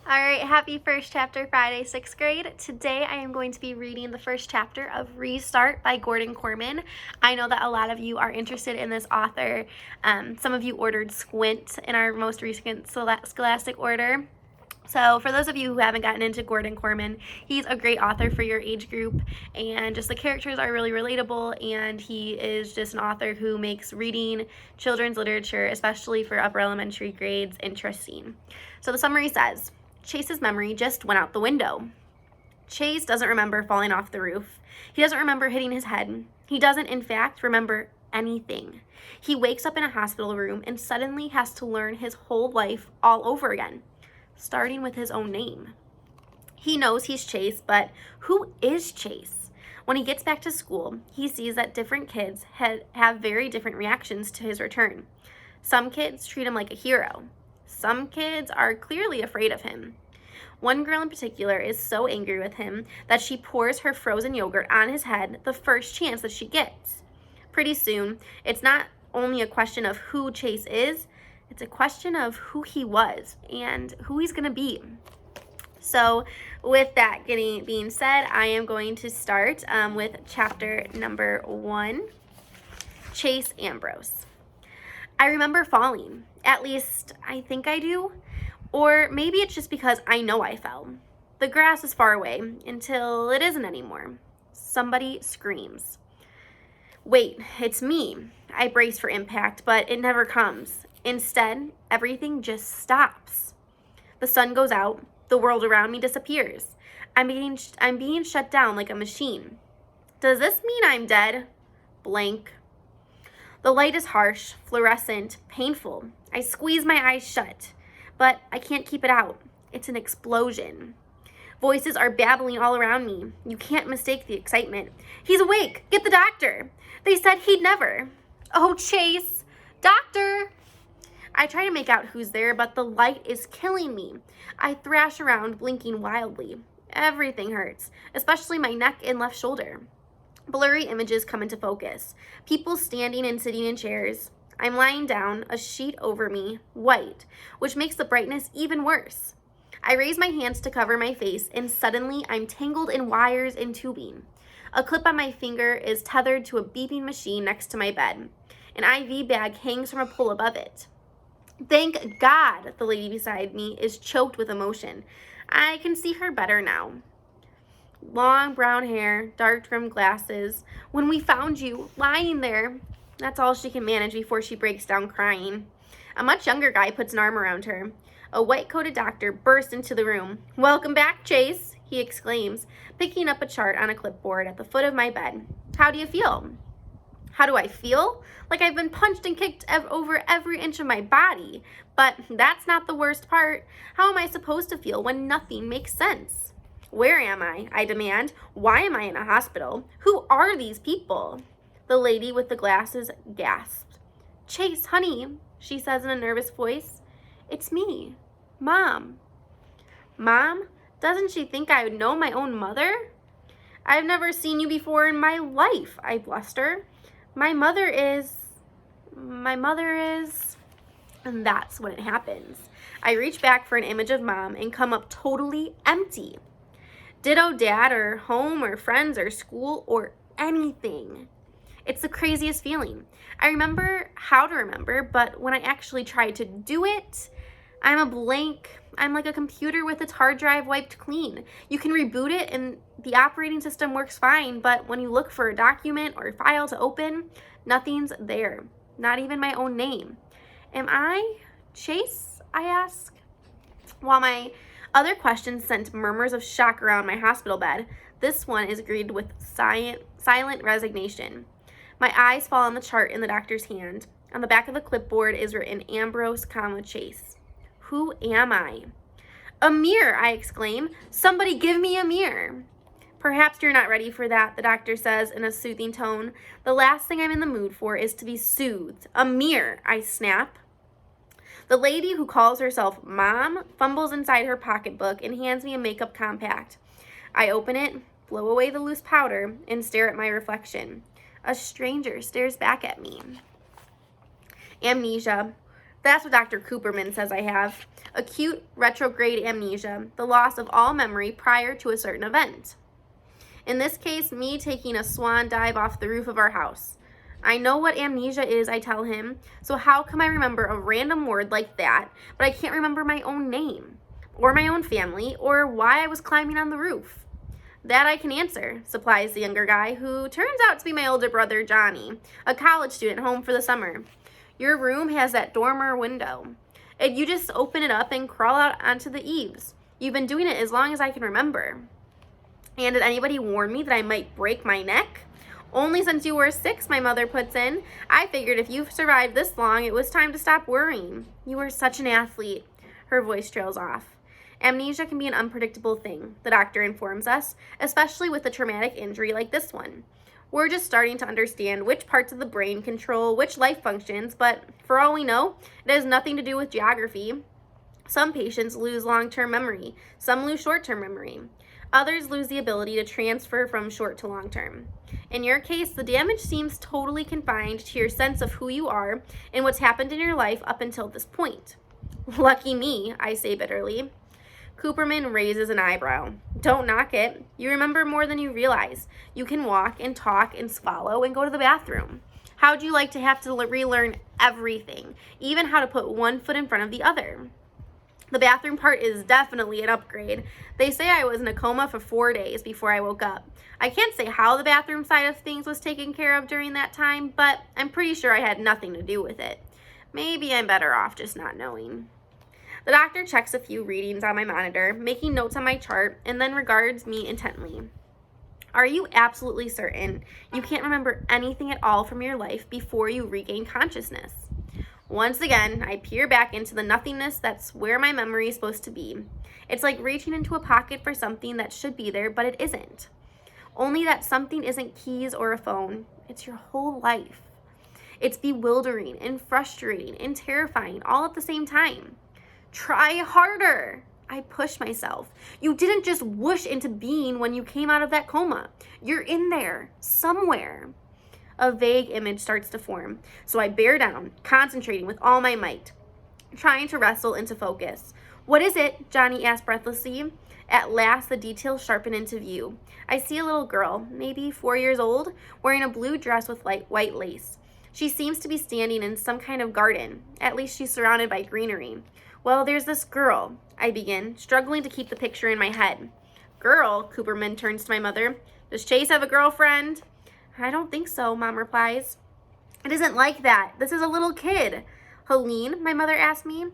All right, happy first chapter Friday, 6th grade. Today I am going to be reading the first chapter of Restart by Korman. I know that a lot of you are interested in this author. Some of you ordered Squint in our most recent Scholastic order. So for those of you who haven't gotten into Korman, he's a great author for your age group, and just the characters are really relatable, and he is just an author who makes reading children's literature, especially for upper elementary grades, interesting. So the summary says, Chase's memory just went out the window. Chase doesn't remember falling off the roof. He doesn't remember hitting his head. He doesn't, in fact, remember anything. He wakes up in a hospital room and suddenly has to learn his whole life all over again, starting with his own name. He knows he's Chase, but who is Chase? When he gets back to school, he sees that different kids have very different reactions to his return. Some kids treat him like a hero. Some kids are clearly afraid of him. One girl in particular is so angry with him that she pours her frozen yogurt on his head the first chance that she gets. Pretty soon, it's not only a question of who Chase is, it's a question of who he was and who he's going to be. So with that being said, I am going to start with chapter number 1, Chase Ambrose. I remember falling. At least, I think I do. Or maybe it's just because I know I fell. The grass is far away until it isn't anymore. Somebody screams. Wait, it's me. I brace for impact, but it never comes. Instead, everything just stops. The sun goes out. The world around me disappears. I'm being shut down like a machine. Does this mean I'm dead? Blank. The light is harsh, fluorescent, painful. I squeeze my eyes shut, but I can't keep it out. It's an explosion. Voices are babbling all around me. You can't mistake the excitement. He's awake. Get the doctor. They said he'd never. Oh, Chase. Doctor. I try to make out who's there, but the light is killing me. I thrash around, blinking wildly. Everything hurts, especially my neck and left shoulder. Blurry images come into focus. People standing and sitting in chairs. I'm lying down, a sheet over me, white, which makes the brightness even worse. I raise my hands to cover my face, and suddenly I'm tangled in wires and tubing. A clip on my finger is tethered to a beeping machine next to my bed. An IV bag hangs from a pole above it. Thank God the lady beside me is choked with emotion. I can see her better now. Long brown hair, dark rimmed glasses. When we found you, lying there. That's all she can manage before she breaks down crying. A much younger guy puts an arm around her. A white-coated doctor bursts into the room. Welcome back, Chase, he exclaims, picking up a chart on a clipboard at the foot of my bed. How do you feel? How do I feel? Like I've been punched and kicked over every inch of my body. But that's not the worst part. How am I supposed to feel when nothing makes sense? Where am I demand. Why am I in a hospital? Who are these people? The lady with the glasses gasped. Chase, honey, she says in a nervous voice. It's me, Mom. Mom? Doesn't she think I would know my own mother? I've never seen you before in my life, I bluster. My mother is, and that's when it happens. I reach back for an image of Mom and come up totally empty. Ditto Dad or home or friends or school or anything. It's the craziest feeling. I remember how to remember, but when I actually try to do it, I'm a blank. I'm like a computer with its hard drive wiped clean. You can reboot it and the operating system works fine, but when you look for a document or a file to open, nothing's there. Not even my own name. Am I Chase? I ask. While my other questions sent murmurs of shock around my hospital bed, this one is greeted with silent resignation. My eyes fall on the chart in the doctor's hand. On the back of the clipboard is written Ambrose, Chase. Who am I? A mirror, I exclaim. Somebody give me a mirror. Perhaps you're not ready for that, the doctor says in a soothing tone. The last thing I'm in the mood for is to be soothed. A mirror, I snap. The lady who calls herself Mom fumbles inside her pocketbook and hands me a makeup compact. I open it, blow away the loose powder, and stare at my reflection. A stranger stares back at me. Amnesia. That's what Dr. Cooperman says I have. Acute retrograde amnesia, the loss of all memory prior to a certain event. In this case, me taking a swan dive off the roof of our house. I know what amnesia is, I tell him, so how come I remember a random word like that, but I can't remember my own name, or my own family, or why I was climbing on the roof? That I can answer, supplies the younger guy, who turns out to be my older brother, Johnny, a college student home for the summer. Your room has that dormer window. And you just open it up and crawl out onto the eaves. You've been doing it as long as I can remember. And did anybody warn me that I might break my neck? Only since you were 6, my mother puts in. I figured if you've survived this long, it was time to stop worrying. You were such an athlete. Her voice trails off. Amnesia can be an unpredictable thing, the doctor informs us, especially with a traumatic injury like this one. We're just starting to understand which parts of the brain control which life functions, but for all we know, it has nothing to do with geography. Some patients lose long-term memory. Some lose short-term memory. Others lose the ability to transfer from short to long-term. In your case, the damage seems totally confined to your sense of who you are and what's happened in your life up until this point. Lucky me, I say bitterly. Cooperman raises an eyebrow. Don't knock it. You remember more than you realize. You can walk and talk and swallow and go to the bathroom. How'd you like to have to relearn everything, even how to put one foot in front of the other? The bathroom part is definitely an upgrade. They say I was in a coma for 4 days before I woke up. I can't say how the bathroom side of things was taken care of during that time, but I'm pretty sure I had nothing to do with it. Maybe I'm better off just not knowing. The doctor checks a few readings on my monitor, making notes on my chart, and then regards me intently. Are you absolutely certain you can't remember anything at all from your life before you regain consciousness? Once again, I peer back into the nothingness that's where my memory is supposed to be. It's like reaching into a pocket for something that should be there, but it isn't. Only that something isn't keys or a phone. It's your whole life. It's bewildering and frustrating and terrifying all at the same time. Try harder. I push myself. You didn't just whoosh into being when you came out of that coma. You're in there, somewhere. A vague image starts to form, so I bear down, concentrating with all my might, trying to wrestle into focus. What is it? Johnny asked breathlessly. At last, the details sharpen into view. I see a little girl, maybe 4 years old, wearing a blue dress with white lace. She seems to be standing in some kind of garden. At least she's surrounded by greenery. Well, there's this girl, I begin, struggling to keep the picture in my head. Girl, Cooperman turns to my mother. Does Chase have a girlfriend? I don't think so, Mom replies. It isn't like that. This is a little kid. Helene, my mother asked me.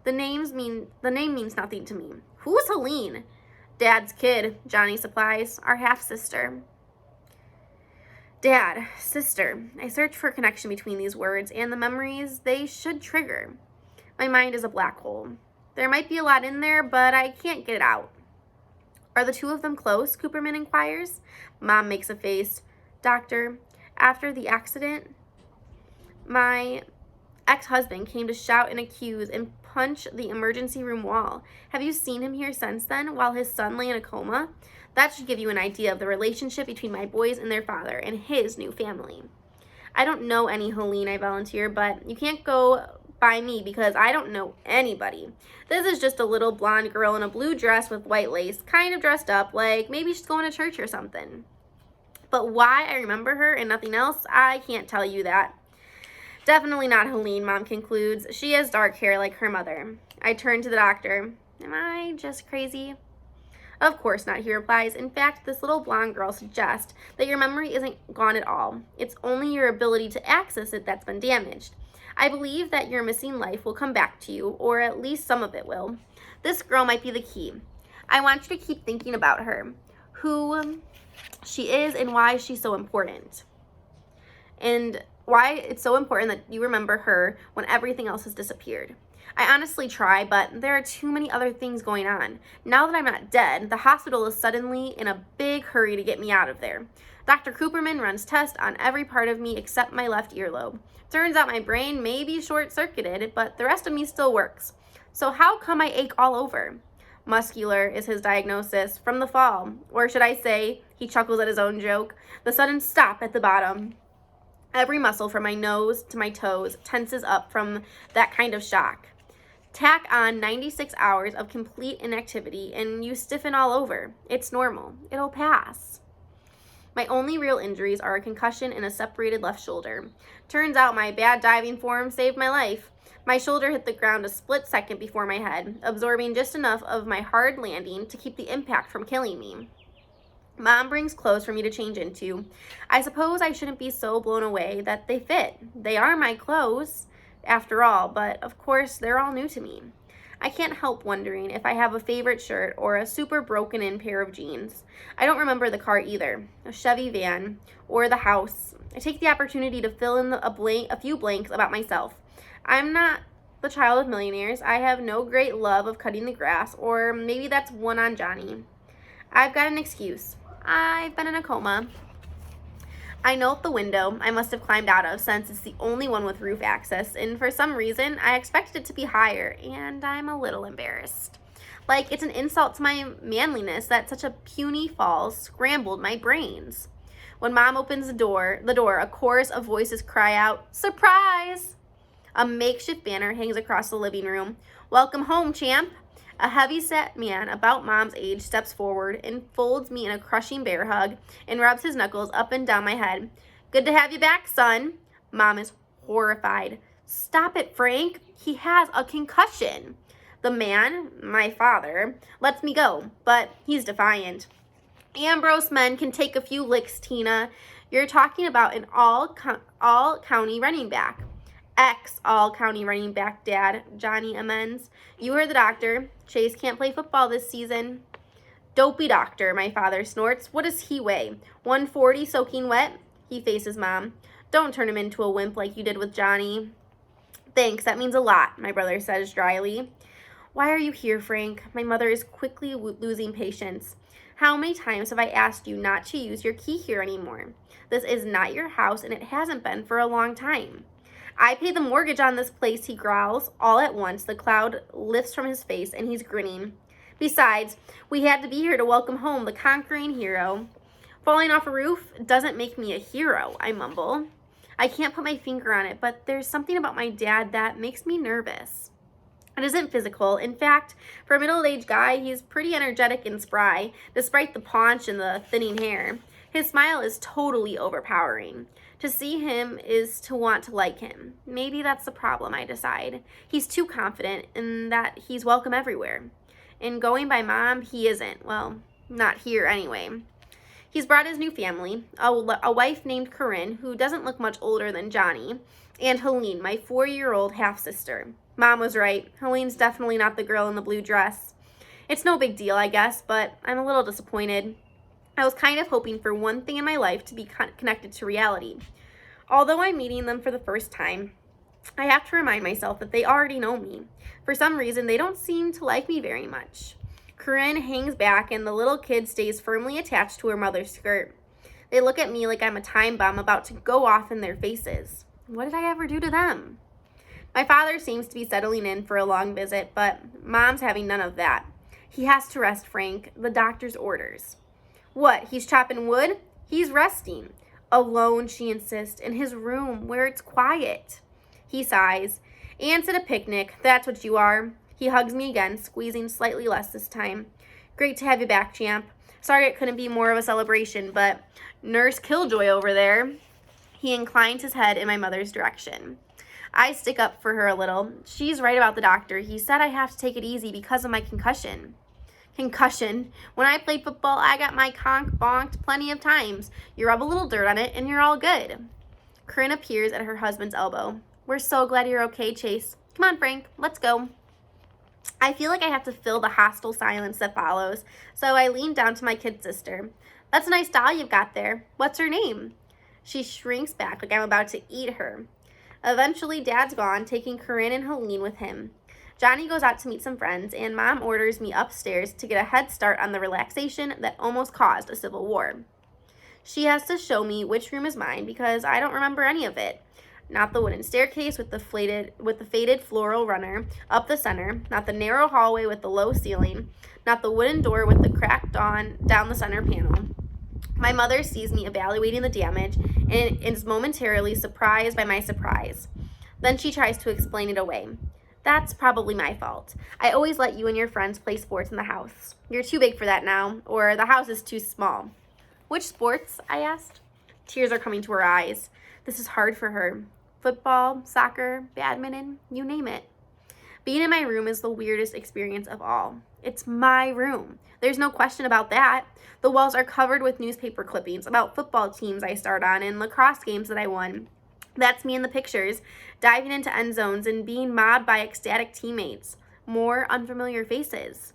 The name means nothing to me. Who's Helene? Dad's kid, Johnny supplies, our half-sister. Dad, sister. I search for a connection between these words and the memories they should trigger. My mind is a black hole. There might be a lot in there, but I can't get it out. Are the two of them close? Cooperman inquires. Mom makes a face. Doctor, after the accident, my ex-husband came to shout and accuse and punch the emergency room wall. Have you seen him here since then, while his son lay in a coma? That should give you an idea of the relationship between my boys and their father and his new family. I don't know any Helene, I volunteer, but you can't go by me because I don't know anybody. This is just a little blonde girl in a blue dress with white lace, kind of dressed up like maybe she's going to church or something. But why I remember her and nothing else, I can't tell you that. Definitely not Helene, Mom concludes. She has dark hair like her mother. I turn to the doctor. Am I just crazy? Of course not, he replies. In fact, this little blonde girl suggests that your memory isn't gone at all. It's only your ability to access it that's been damaged. I believe that your missing life will come back to you, or at least some of it will. This girl might be the key. I want you to keep thinking about her, who she is and why she's so important. And why it's so important that you remember her when everything else has disappeared. I honestly try, but there are too many other things going on. Now that I'm not dead, the hospital is suddenly in a big hurry to get me out of there. Dr. Cooperman runs tests on every part of me except my left earlobe. Turns out my brain may be short-circuited, but the rest of me still works. So how come I ache all over? Muscular is his diagnosis from the fall, or should I say, he chuckles at his own joke, the sudden stop at the bottom. Every muscle from my nose to my toes tenses up from that kind of shock. Tack on 96 hours of complete inactivity and you stiffen all over. It's normal. It'll pass. My only real injuries are a concussion and a separated left shoulder. Turns out my bad diving form saved my life. My shoulder hit the ground a split second before my head, absorbing just enough of my hard landing to keep the impact from killing me. Mom brings clothes for me to change into. I suppose I shouldn't be so blown away that they fit. They are my clothes, after all, but of course they're all new to me. I can't help wondering if I have a favorite shirt or a super broken in pair of jeans. I don't remember the car either, a Chevy van, or the house. I take the opportunity to fill in a few blanks about myself. I'm not the child of millionaires. I have no great love of cutting the grass, or maybe that's one on Johnny. I've got an excuse. I've been in a coma. I note the window I must have climbed out of since it's the only one with roof access, and for some reason I expected it to be higher, and I'm a little embarrassed. Like it's an insult to my manliness that such a puny fall scrambled my brains. When Mom opens the door, a chorus of voices cry out, "Surprise!" A makeshift banner hangs across the living room. "Welcome home, champ." A heavy-set man about Mom's age steps forward and folds me in a crushing bear hug and rubs his knuckles up and down my head. "Good to have you back, son." Mom is horrified. "Stop it, Frank. He has a concussion." The man, my father, lets me go, but he's defiant. "Ambrose men can take a few licks, Tina. You're talking about an all-county running back." "All-county running back, Dad," Johnny amends. "You heard the doctor. Chase can't play football this season." "Dopey doctor," my father snorts. "What does he weigh? 140 soaking wet?" He faces Mom. "Don't turn him into a wimp like you did with Johnny." "Thanks, that means a lot," my brother says dryly. "Why are you here, Frank?" My mother is quickly losing patience. "How many times have I asked you not to use your key here anymore? This is not your house, and it hasn't been for a long time." "I pay the mortgage on this place," he growls. All at once, the cloud lifts from his face, and he's grinning. "Besides, we had to be here to welcome home the conquering hero." "Falling off a roof doesn't make me a hero," I mumble. I can't put my finger on it, but there's something about my dad that makes me nervous. It isn't physical. In fact, for a middle-aged guy, he's pretty energetic and spry, despite the paunch and the thinning hair. His smile is totally overpowering. To see him is to want to like him. Maybe that's the problem, I decide. He's too confident in that he's welcome everywhere. And going by Mom, he isn't. Well, not here anyway. He's brought his new family, a wife named Corinne, who doesn't look much older than Johnny, and Helene, my 4-year-old half-sister. Mom was right. Helene's definitely not the girl in the blue dress. It's no big deal, I guess, but I'm a little disappointed. I was kind of hoping for one thing in my life to be connected to reality. Although I'm meeting them for the first time, I have to remind myself that they already know me. For some reason, they don't seem to like me very much. Corinne hangs back and the little kid stays firmly attached to her mother's skirt. They look at me like I'm a time bomb about to go off in their faces. What did I ever do to them? My father seems to be settling in for a long visit, but Mom's having none of that. He has to rest, Frank. The doctor's orders. What, he's chopping wood? He's resting. Alone, she insists, in his room where it's quiet. He sighs. "Aunt's at a picnic, that's what you are." He hugs me again, squeezing slightly less this time. "Great to have you back, champ. Sorry it couldn't be more of a celebration, but Nurse Killjoy over there." He inclines his head in my mother's direction. I stick up for her a little. She's right about the doctor. He said I have to take it easy because of my concussion. Concussion. When I played football, I got my conch bonked plenty of times. You rub a little dirt on it and you're all good. Corinne appears at her husband's elbow. "We're so glad you're okay, Chase. Come on, Frank, let's go." I feel like I have to fill the hostile silence that follows, so I lean down to my kid sister. "That's a nice doll you've got there. What's her name?" She shrinks back like I'm about to eat her. Eventually, Dad's gone, taking Corinne and Helene with him. Johnny goes out to meet some friends, and Mom orders me upstairs to get a head start on the relaxation that almost caused a civil war. She has to show me which room is mine because I don't remember any of it. Not the wooden staircase with the faded floral runner up the center, not the narrow hallway with the low ceiling, not the wooden door with the crack down the center panel. My mother sees me evaluating the damage and is momentarily surprised by my surprise. Then she tries to explain it away. That's probably my fault. I always let you and your friends play sports in the house. You're too big for that now, or the house is too small. Which sports? I asked. Tears are coming to her eyes. This is hard for her. Football, soccer, badminton, you name it. Being in my room is the weirdest experience of all. It's my room. There's no question about that. The walls are covered with newspaper clippings about football teams I starred on and lacrosse games that I won. That's me in the pictures, diving into end zones and being mobbed by ecstatic teammates. More unfamiliar faces.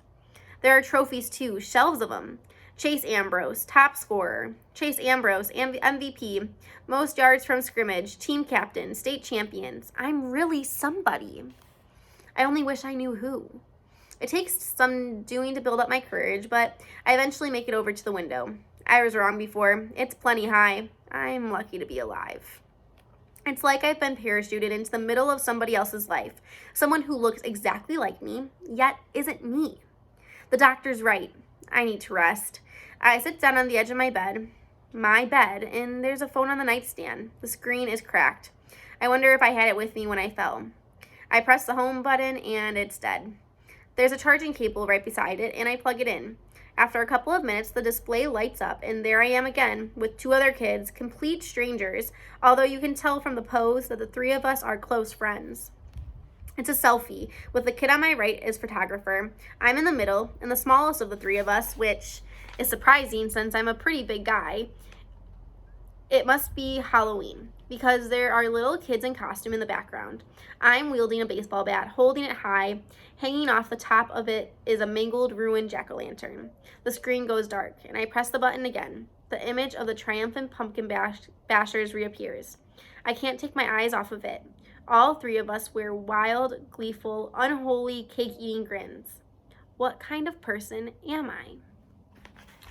There are trophies too, shelves of them. Chase Ambrose, top scorer. Chase Ambrose, MVP, most yards from scrimmage, team captain, state champions. I'm really somebody. I only wish I knew who. It takes some doing to build up my courage, but I eventually make it over to the window. I was wrong before. It's plenty high. I'm lucky to be alive. It's like I've been parachuted into the middle of somebody else's life, someone who looks exactly like me, yet isn't me. The doctor's right. I need to rest. I sit down on the edge of my bed, and there's a phone on the nightstand. The screen is cracked. I wonder if I had it with me when I fell. I press the home button and it's dead. There's a charging cable right beside it and I plug it in. After a couple of minutes, the display lights up and there I am again with two other kids, complete strangers, although you can tell from the pose that the three of us are close friends. It's a selfie with the kid on my right as photographer. I'm in the middle and the smallest of the three of us, which is surprising since I'm a pretty big guy. It must be Halloween because there are little kids in costume in the background. I'm wielding a baseball bat, holding it high. Hanging off the top of it is a mangled, ruined jack-o'-lantern. The screen goes dark, and I press the button again. The image of the triumphant pumpkin bashers reappears. I can't take my eyes off of it. All three of us wear wild, gleeful, unholy, cake-eating grins. What kind of person am I?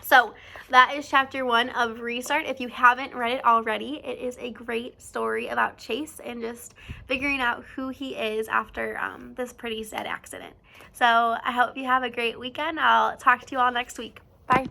So that is chapter 1 of Restart. If you haven't read it already, it is a great story about Chase and just figuring out who he is after this pretty sad accident. So I hope you have a great weekend. I'll talk to you all next week. Bye.